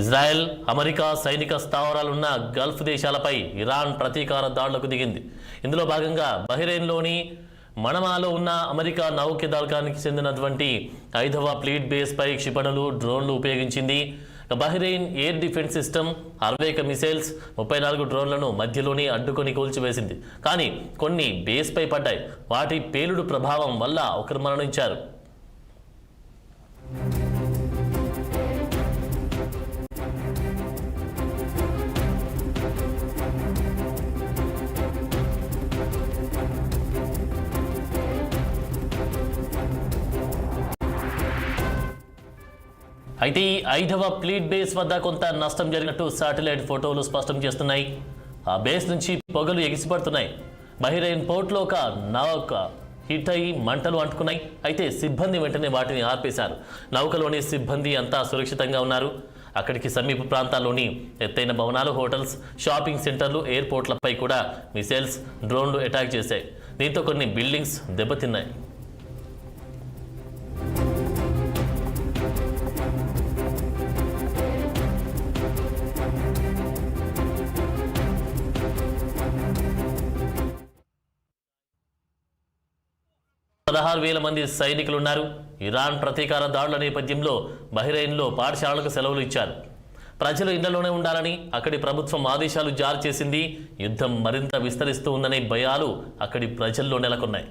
Israel America సైనిక స్థావరాలున్న Gulf దేశాలపై Iran ప్రతీకార దాడులకు దిగింది. ఇందులో భాగంగా బహ్రెయిన్లోని మనమాలో ఉన్న అమెరికా నౌకాదళానికి చెందినటువంటి 5వ ఫ్లీట్ బేస్పై క్షిపణులు డ్రోన్లు ఉపయోగించింది. Bahrain air defence system 60 missiles 34 డ్రోన్లను మధ్యలోనే అడ్డుకొని కూల్చివేసింది. కానీ కొన్ని బేస్పై పడ్డాయి. వాటి పేలుడు ప్రభావం వల్ల ఒకరు మరణించారు. అయితే ఈ 5వ ఫ్లీట్ బేస్ వద్ద కొంత నష్టం జరిగినట్టు శాటిలైట్ ఫోటోలు స్పష్టం చేస్తున్నాయి. ఆ బేస్ నుంచి పొగలు ఎగిసిపడుతున్నాయి. బహ్రెయిన్ పోర్ట్లో ఒక నౌక హిట్ అయి మంటలు అంటుకున్నాయి. అయితే సిబ్బంది వెంటనే వాటిని ఆర్పేశారు. నౌకలోని సిబ్బంది అంతా సురక్షితంగా ఉన్నారు. అక్కడికి సమీప ప్రాంతాల్లోని ఎత్తైన భవనాలు, హోటల్స్, షాపింగ్ సెంటర్లు, ఎయిర్పోర్ట్లపై కూడా మిసైల్స్, డ్రోన్లు అటాక్ చేశాయి. దీంతో కొన్ని బిల్డింగ్స్ దెబ్బతిన్నాయి. ,16,000 మంది సైనికులున్నారు. ఇరాన్ ప్రతీకార దాడుల నేపథ్యంలో బహ్రెయిన్లో పాఠశాలలకు సెలవులు ఇచ్చారు. ప్రజలు ఇళ్లలోనే ఉండాలని అక్కడి ప్రభుత్వం ఆదేశాలు జారీ చేసింది. యుద్ధం మరింత విస్తరిస్తూ ఉందనే భయాలు అక్కడి ప్రజల్లో నెలకొన్నాయి.